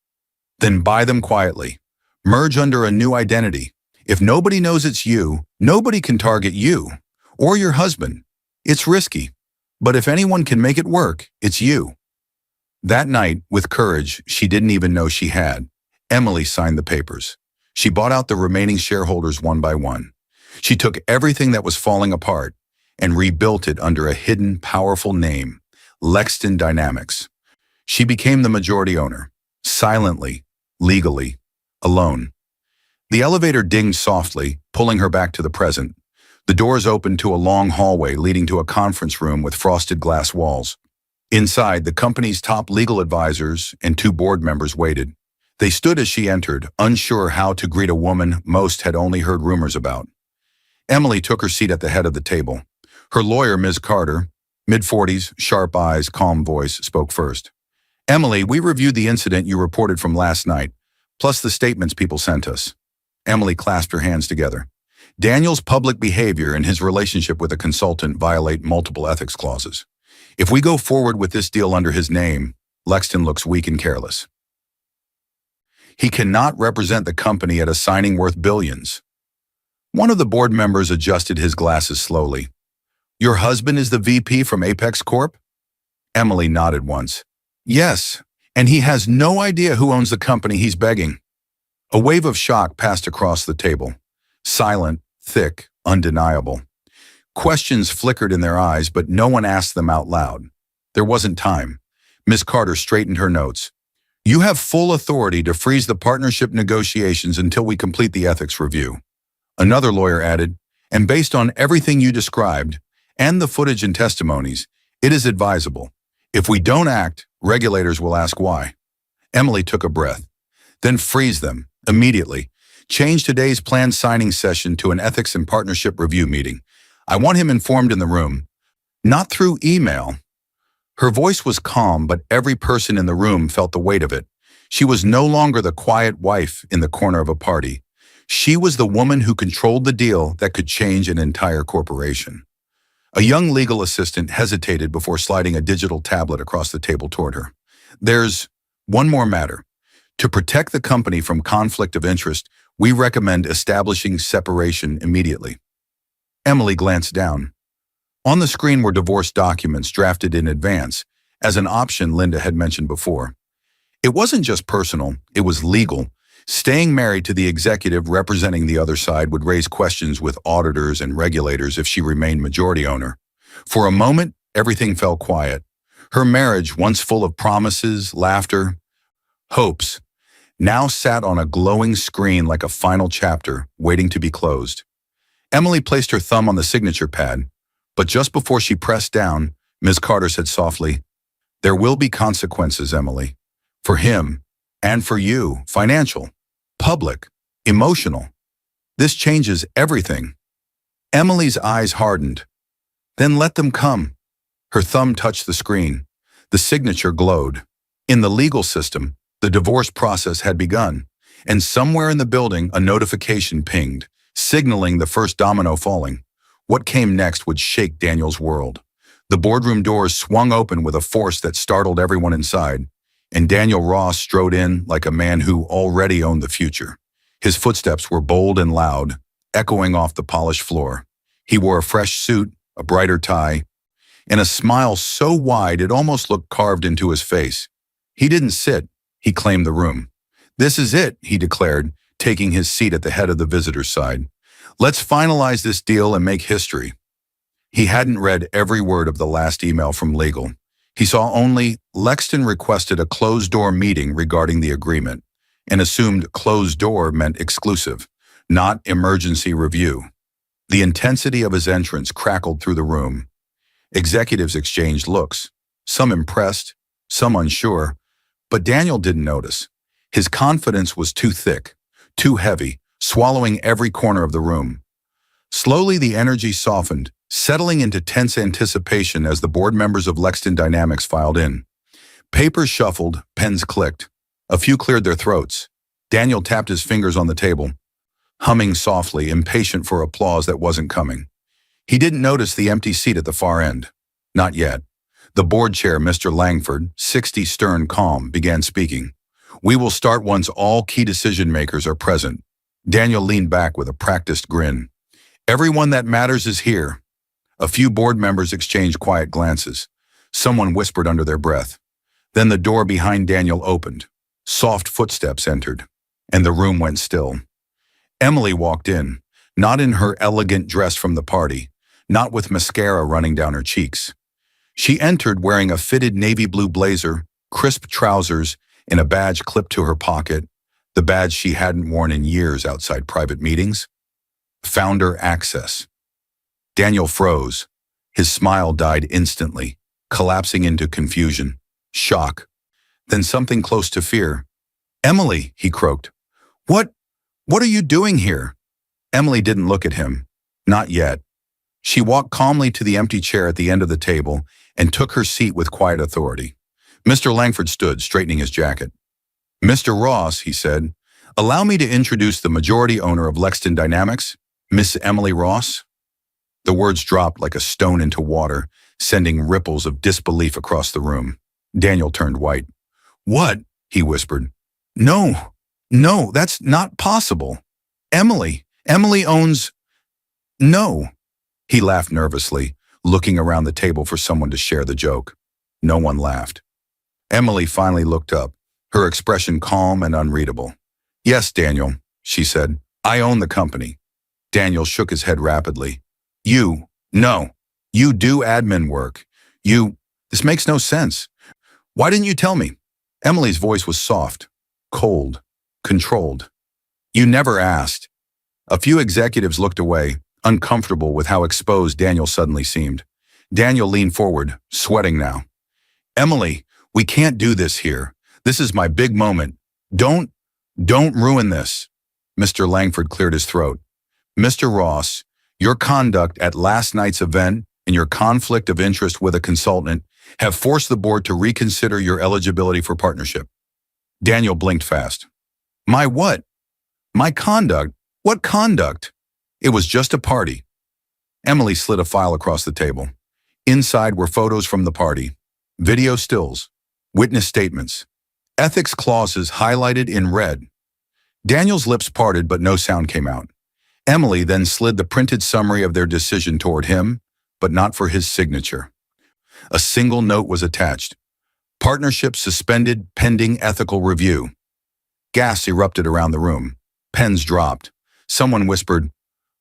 "Then buy them quietly. Merge under a new identity. If nobody knows it's you, nobody can target you or your husband. It's risky, but if anyone can make it work, it's you." That night, with courage she didn't even know she had, Emily signed the papers. She bought out the remaining shareholders one by one. She took everything that was falling apart and rebuilt it under a hidden, powerful name, Lexton Dynamics. She became the majority owner, silently, legally, alone. The elevator dinged softly, pulling her back to the present. The doors opened to a long hallway leading to a conference room with frosted glass walls. Inside, the company's top legal advisors and 2 board members waited. They stood as she entered, unsure how to greet a woman most had only heard rumors about. Emily took her seat at the head of the table. Her lawyer, Ms. Carter, mid-40s, sharp eyes, calm voice, spoke first. "Emily, we reviewed the incident you reported from last night, plus the statements people sent us." Emily clasped her hands together. "Daniel's public behavior and his relationship with a consultant violate multiple ethics clauses. If we go forward with this deal under his name, Lexton looks weak and careless. He cannot represent the company at a signing worth billions." One of the board members adjusted his glasses slowly. "Your husband is the VP from Apex Corp?" Emily nodded once. "Yes, and he has no idea who owns the company he's begging." A wave of shock passed across the table. Silent, thick, undeniable. Questions flickered in their eyes, but no one asked them out loud. There wasn't time. Ms. Carter straightened her notes. "You have full authority to freeze the partnership negotiations until we complete the ethics review." Another lawyer added, "And based on everything you described, and the footage and testimonies, it is advisable. If we don't act, regulators will ask why." Emily took a breath. "Then freeze them, immediately. Change today's planned signing session to an ethics and partnership review meeting. I want him informed in the room, not through email." Her voice was calm, but every person in the room felt the weight of it. She was no longer the quiet wife in the corner of a party. She was the woman who controlled the deal that could change an entire corporation. A young legal assistant hesitated before sliding a digital tablet across the table toward her. "There's one more matter. To protect the company from conflict of interest, we recommend establishing separation immediately." Emily glanced down. On the screen were divorce documents drafted in advance, as an option Linda had mentioned before. It wasn't just personal, it was legal. Staying married to the executive representing the other side would raise questions with auditors and regulators if she remained majority owner. For a moment, everything fell quiet. Her marriage, once full of promises, laughter, hopes, now sat on a glowing screen like a final chapter, waiting to be closed. Emily placed her thumb on the signature pad, but just before she pressed down, Ms. Carter said softly, "There will be consequences, Emily. For him, and for you, financial, public, emotional. This changes everything." Emily's eyes hardened. "Then let them come." Her thumb touched the screen. The signature glowed. In the legal system, the divorce process had begun, and somewhere in the building a notification pinged, signaling the first domino falling. What came next would shake Daniel's world. The boardroom doors swung open with a force that startled everyone inside, and Daniel Ross strode in like a man who already owned the future. His footsteps were bold and loud, echoing off the polished floor. He wore a fresh suit, a brighter tie, and a smile so wide it almost looked carved into his face. He didn't sit, he claimed the room. "This is it," he declared, taking his seat at the head of the visitor's side. "Let's finalize this deal and make history." He hadn't read every word of the last email from legal. He saw only Lexton requested a closed-door meeting regarding the agreement and assumed closed door meant exclusive, not emergency review. The intensity of his entrance crackled through the room. Executives exchanged looks, some impressed, some unsure, but Daniel didn't notice. His confidence was too thick, too heavy, swallowing every corner of the room. Slowly the energy softened, settling into tense anticipation as the board members of Lexton Dynamics filed in. Papers shuffled, pens clicked. A few cleared their throats. Daniel tapped his fingers on the table, humming softly, impatient for applause that wasn't coming. He didn't notice the empty seat at the far end. Not yet. The board chair, Mr. Langford, 60 stern calm, began speaking. "We will start once all key decision makers are present." Daniel leaned back with a practiced grin. "Everyone that matters is here." A few board members exchanged quiet glances. Someone whispered under their breath. Then the door behind Daniel opened. Soft footsteps entered, and the room went still. Emily walked in, not in her elegant dress from the party, not with mascara running down her cheeks. She entered wearing a fitted navy blue blazer, crisp trousers, and a badge clipped to her pocket, the badge she hadn't worn in years outside private meetings. Founder Access. Daniel froze. His smile died instantly, collapsing into confusion, shock, then something close to fear. "Emily," he croaked. What are you doing here?" Emily didn't look at him. Not yet. She walked calmly to the empty chair at the end of the table and took her seat with quiet authority. Mr. Langford stood, straightening his jacket. "Mr. Ross," he said, "allow me to introduce the majority owner of Lexton Dynamics, Miss Emily Ross." The words dropped like a stone into water, sending ripples of disbelief across the room. Daniel turned white. "What?" he whispered. No, that's not possible. Emily owns..." "No." He laughed nervously, looking around the table for someone to share the joke. No one laughed. Emily finally looked up, her expression calm and unreadable. "Yes, Daniel," she said, "I own the company." Daniel shook his head rapidly. No, you do admin work. This makes no sense. Why didn't you tell me?" Emily's voice was soft, cold, controlled. "You never asked." A few executives looked away, uncomfortable with how exposed Daniel suddenly seemed. Daniel leaned forward, sweating now. "Emily, we can't do this here. This is my big moment. Don't ruin this." Mr. Langford cleared his throat. "Mr. Ross, your conduct at last night's event and your conflict of interest with a consultant have forced the board to reconsider your eligibility for partnership." Daniel blinked fast. "My what?" "My conduct? What conduct?" "It was just a party." Emily slid a file across the table. Inside were photos from the party, video stills, witness statements, ethics clauses highlighted in red. Daniel's lips parted, but no sound came out. Emily then slid the printed summary of their decision toward him, but not for his signature. A single note was attached. "Partnership suspended pending ethical review." Gas erupted around the room. Pens dropped. Someone whispered,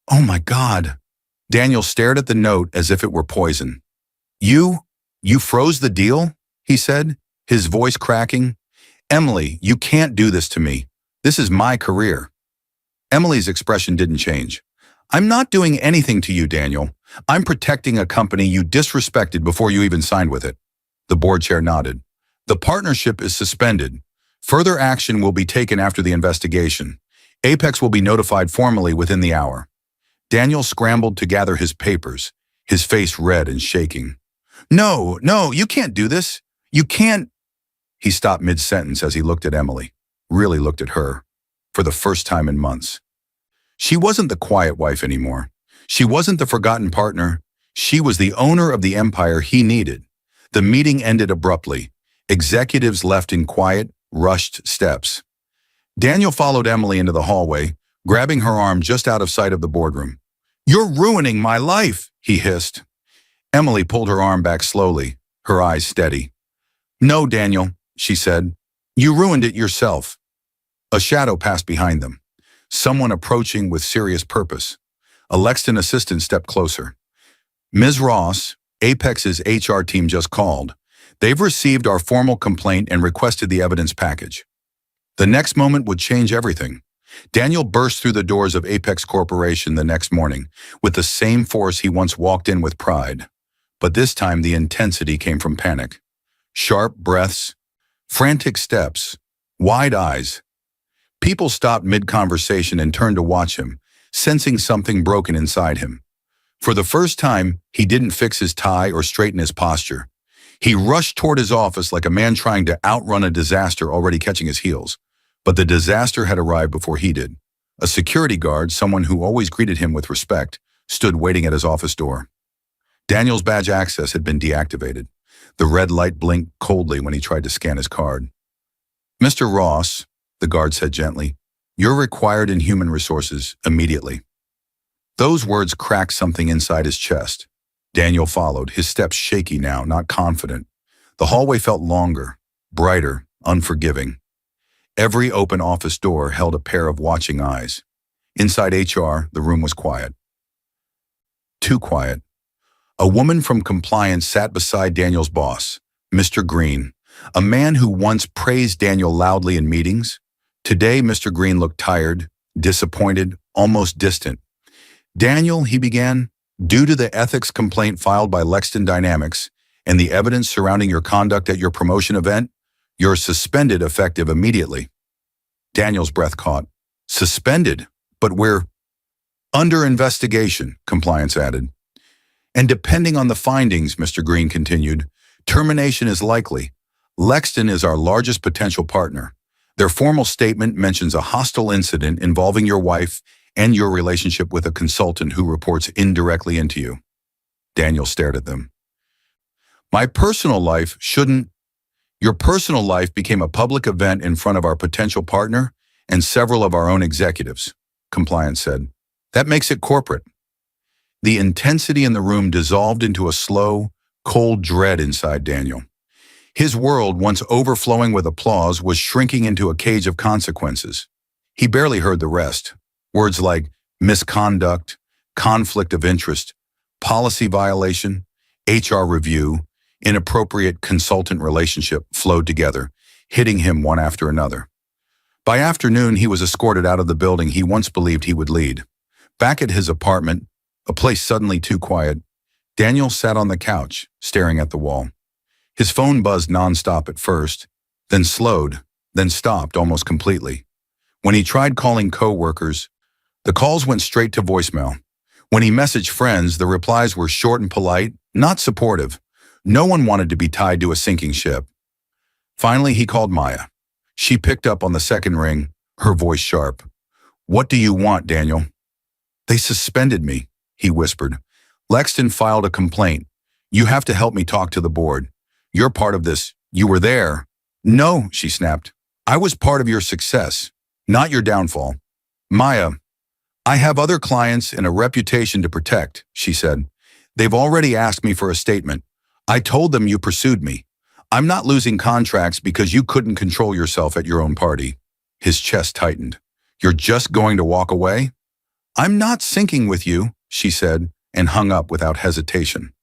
"Oh my God." Daniel stared at the note as if it were poison. You froze the deal?" he said, his voice cracking. "Emily, you can't do this to me. This is my career. Emily's expression didn't change. I'm not doing anything to you, Daniel. I'm protecting a company you disrespected before you even signed with it. The board chair nodded. The partnership is suspended. Further action will be taken after the investigation. Apex will be notified formally within the hour. Daniel scrambled to gather his papers, his face red and shaking. No, you can't do this. You can't. He stopped mid-sentence as he looked at Emily, really looked at her, for the first time in months. She wasn't the quiet wife anymore. She wasn't the forgotten partner. She was the owner of the empire he needed. The meeting ended abruptly. Executives left in quiet, rushed steps. Daniel followed Emily into the hallway, grabbing her arm just out of sight of the boardroom. You're ruining my life, he hissed. Emily pulled her arm back slowly, her eyes steady. No, Daniel, she said. You ruined it yourself. A shadow passed behind them. Someone approaching with serious purpose. A Lexton assistant stepped closer. Ms. Ross, Apex's HR team just called. They've received our formal complaint and requested the evidence package. The next moment would change everything. Daniel burst through the doors of Apex Corporation the next morning with the same force he once walked in with pride. But this time the intensity came from panic. Sharp breaths, frantic steps, wide eyes. People stopped mid-conversation and turned to watch him, sensing something broken inside him. For the first time, he didn't fix his tie or straighten his posture. He rushed toward his office like a man trying to outrun a disaster already catching his heels. But the disaster had arrived before he did. A security guard, someone who always greeted him with respect, stood waiting at his office door. Daniel's badge access had been deactivated. The red light blinked coldly when he tried to scan his card. Mr. Ross, the guard said gently, you're required in human resources immediately. Those words cracked something inside his chest. Daniel followed, his steps shaky now, not confident. The hallway felt longer, brighter, unforgiving. Every open office door held a pair of watching eyes. Inside HR, the room was quiet. Too quiet. A woman from compliance sat beside Daniel's boss, Mr. Green, a man who once praised Daniel loudly in meetings. Today, Mr. Green looked tired, disappointed, almost distant. Daniel, he began, due to the ethics complaint filed by Lexton Dynamics and the evidence surrounding your conduct at your promotion event, you're suspended effective immediately. Daniel's breath caught. Suspended? But we're under investigation, compliance added. And depending on the findings, Mr. Green continued, termination is likely. Lexton is our largest potential partner. Their formal statement mentions a hostile incident involving your wife and your relationship with a consultant who reports indirectly into you. Daniel stared at them. My personal life shouldn't. Your personal life became a public event in front of our potential partner and several of our own executives, compliance said. That makes it corporate. The intensity in the room dissolved into a slow, cold dread inside Daniel. His world, once overflowing with applause, was shrinking into a cage of consequences. He barely heard the rest. Words like misconduct, conflict of interest, policy violation, HR review, inappropriate consultant relationship flowed together, hitting him one after another. By afternoon, he was escorted out of the building he once believed he would lead. Back at his apartment, a place suddenly too quiet, Daniel sat on the couch, staring at the wall. His phone buzzed nonstop at first, then slowed, then stopped almost completely. When he tried calling coworkers, the calls went straight to voicemail. When he messaged friends, the replies were short and polite, not supportive. No one wanted to be tied to a sinking ship. Finally, he called Maya. She picked up on the second ring, her voice sharp. What do you want, Daniel? They suspended me, he whispered. Lexton filed a complaint. You have to help me talk to the board. You're part of this. You were there. No, she snapped. I was part of your success, not your downfall. Maya, I have other clients and a reputation to protect, she said. They've already asked me for a statement. I told them you pursued me. I'm not losing contracts because you couldn't control yourself at your own party. His chest tightened. You're just going to walk away? I'm not sinking with you, she said, and hung up without hesitation.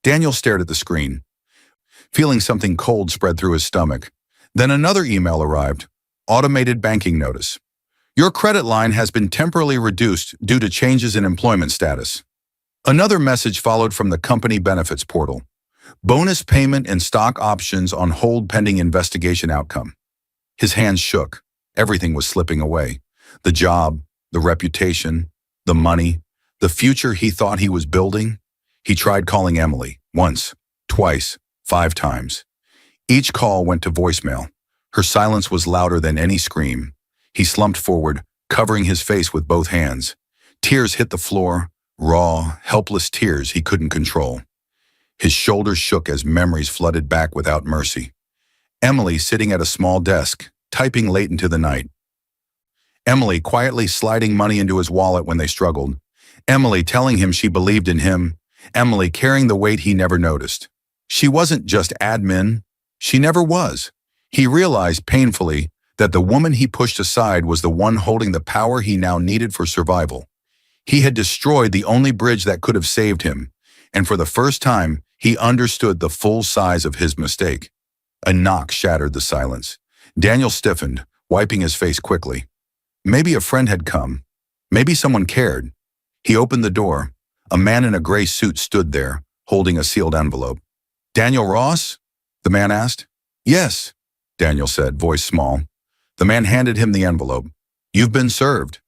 Daniel stared at the screen, feeling something cold spread through his stomach. Then another email arrived. Automated banking notice. Your credit line has been temporarily reduced due to changes in employment status. Another message followed from the company benefits portal. Bonus payment and stock options on hold pending investigation outcome. His hands shook. Everything was slipping away. The job, the reputation, the money, the future he thought he was building. He tried calling Emily, once, twice, 5 times. Each call went to voicemail. Her silence was louder than any scream. He slumped forward, covering his face with both hands. Tears hit the floor, raw, helpless tears he couldn't control. His shoulders shook as memories flooded back without mercy. Emily sitting at a small desk, typing late into the night. Emily quietly sliding money into his wallet when they struggled. Emily telling him she believed in him. Emily carrying the weight he never noticed. She wasn't just admin. She never was. He realized painfully that the woman he pushed aside was the one holding the power he now needed for survival. He had destroyed the only bridge that could have saved him, and for the first time, he understood the full size of his mistake. A knock shattered the silence. Daniel stiffened, wiping his face quickly. Maybe a friend had come. Maybe someone cared. He opened the door. A man in a gray suit stood there, holding a sealed envelope. "Daniel Ross?" the man asked. "Yes," Daniel said, voice small. The man handed him the envelope. "You've been served."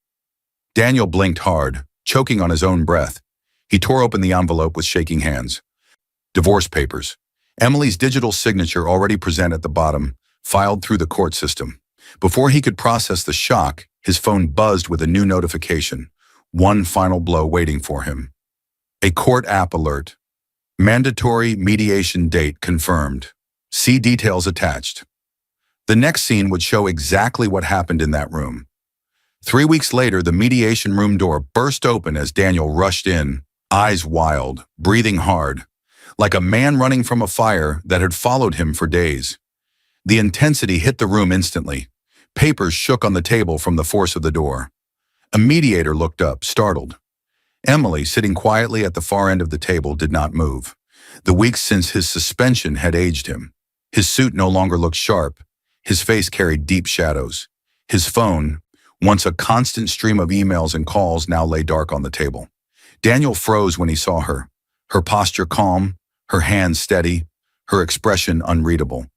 Daniel blinked hard, choking on his own breath. He tore open the envelope with shaking hands. Divorce papers. Emily's digital signature already present at the bottom, filed through the court system. Before he could process the shock, his phone buzzed with a new notification. One final blow waiting for him. A court app alert. Mandatory mediation date confirmed. See details attached. The next scene would show exactly what happened in that room. 3 weeks later, the mediation room door burst open as Daniel rushed in, eyes wild, breathing hard, like a man running from a fire that had followed him for days. The intensity hit the room instantly. Papers shook on the table from the force of the door. A mediator looked up, startled. Emily, sitting quietly at the far end of the table, did not move. The weeks since his suspension had aged him. His suit no longer looked sharp. His face carried deep shadows. His phone, once a constant stream of emails and calls, now lay dark on the table. Daniel froze when he saw her. Her posture calm, her hands steady, her expression unreadable.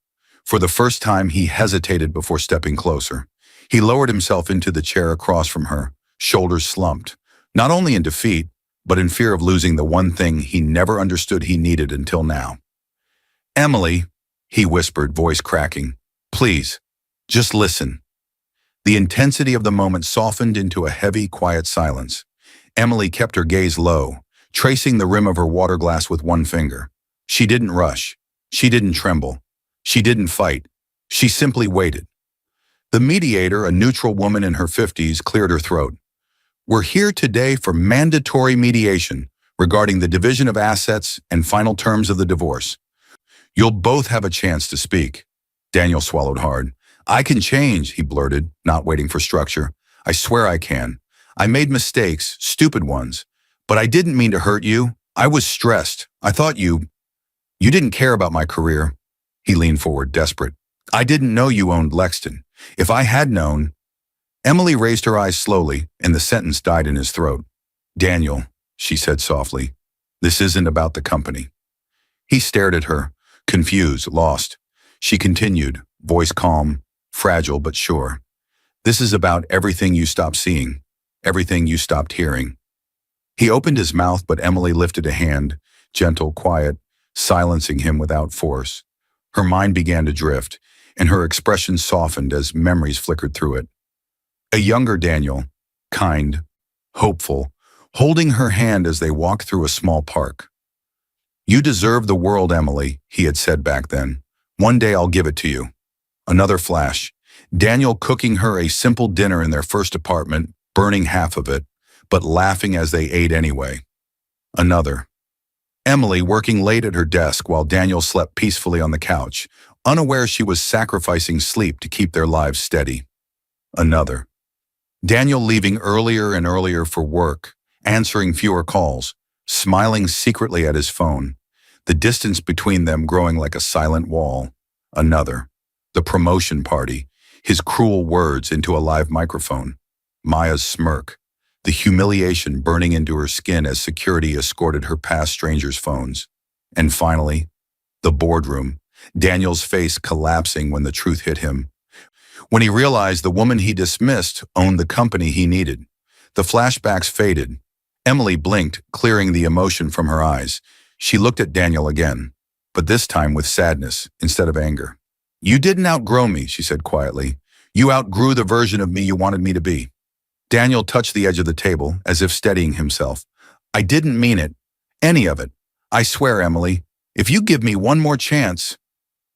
For the first time, he hesitated before stepping closer. He lowered himself into the chair across from her, shoulders slumped, not only in defeat, but in fear of losing the one thing he never understood he needed until now. "Emily," he whispered, voice cracking, "please, just listen." The intensity of the moment softened into a heavy, quiet silence. Emily kept her gaze low, tracing the rim of her water glass with one finger. She didn't rush. She didn't tremble. She didn't fight. She simply waited. The mediator, a neutral woman in her 50s, cleared her throat. "We're here today for mandatory mediation regarding the division of assets and final terms of the divorce. You'll both have a chance to speak." Daniel swallowed hard. "I can change," he blurted, not waiting for structure. "I swear I can. I made mistakes, stupid ones, but I didn't mean to hurt you. I was stressed. I thought you didn't care about my career." He leaned forward, desperate. "I didn't know you owned Lexton. If I had known..." Emily raised her eyes slowly, and the sentence died in his throat. "Daniel," she said softly, "this isn't about the company." He stared at her, confused, lost. She continued, voice calm, fragile but sure. "This is about everything you stopped seeing, everything you stopped hearing." He opened his mouth, but Emily lifted a hand, gentle, quiet, silencing him without force. Her mind began to drift, and her expression softened as memories flickered through it. A younger Daniel, kind, hopeful, holding her hand as they walked through a small park. "You deserve the world, Emily," he had said back then. "One day I'll give it to you." Another flash. Daniel cooking her a simple dinner in their first apartment, burning half of it, but laughing as they ate anyway. Another. Emily working late at her desk while Daniel slept peacefully on the couch, unaware she was sacrificing sleep to keep their lives steady. Another. Daniel leaving earlier and earlier for work, answering fewer calls, smiling secretly at his phone, the distance between them growing like a silent wall. Another. The promotion party. his cruel words into a live microphone, Maya's smirk, the humiliation burning into her skin as security escorted her past strangers' phones. And finally, the boardroom, Daniel's face collapsing when the truth hit him. When he realized the woman he dismissed owned the company he needed. The flashbacks faded. Emily blinked, clearing the emotion from her eyes. She looked at Daniel again, but this time with sadness instead of anger. "You didn't outgrow me," she said quietly. "You outgrew the version of me you wanted me to be." Daniel touched the edge of the table, as if steadying himself. "I didn't mean it. Any of it. I swear, Emily, if you give me one more chance—"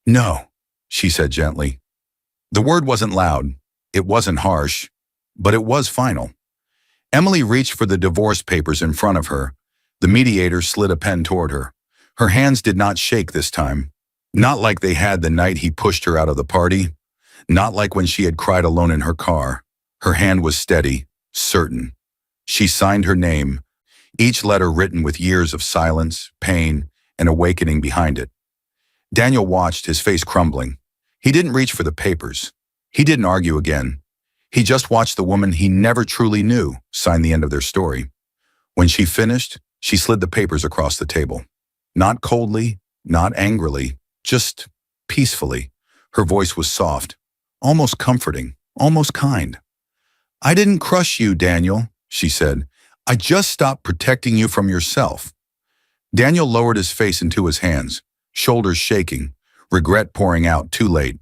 "No," she said gently. The word wasn't loud, it wasn't harsh, but it was final. Emily reached for the divorce papers in front of her. The mediator slid a pen toward her. Her hands did not shake this time. Not like they had the night he pushed her out of the party. Not like when she had cried alone in her car. Her hand was steady, certain. She signed her name, each letter written with years of silence, pain, and awakening behind it. Daniel watched, his face crumbling. He didn't reach for the papers. He didn't argue again. He just watched the woman he never truly knew sign the end of their story. When she finished, she slid the papers across the table. Not coldly, not angrily, just peacefully. Her voice was soft, almost comforting, almost kind. "I didn't crush you, Daniel," she said. "I just stopped protecting you from yourself." Daniel lowered his face into his hands, shoulders shaking, regret pouring out too late.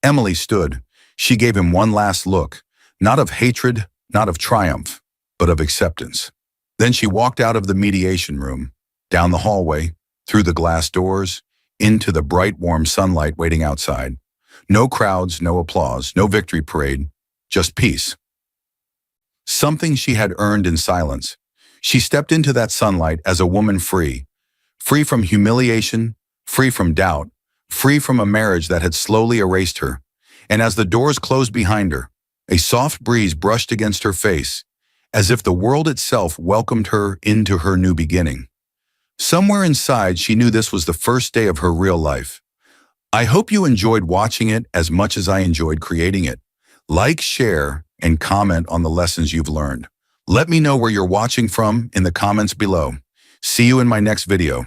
Emily stood. She gave him one last look, not of hatred, not of triumph, but of acceptance. Then she walked out of the mediation room, down the hallway, through the glass doors, into the bright, warm sunlight waiting outside. No crowds, no applause, no victory parade, just peace. Something she had earned in silence. She stepped into that sunlight as a woman free. Free from humiliation, free from doubt, free from a marriage that had slowly erased her. And as the doors closed behind her, a soft breeze brushed against her face, as if the world itself welcomed her into her new beginning. Somewhere inside, she knew this was the first day of her real life. I hope you enjoyed watching it as much as I enjoyed creating it. Like, share, and comment on the lessons you've learned. Let me know where you're watching from in the comments below. See you in my next video.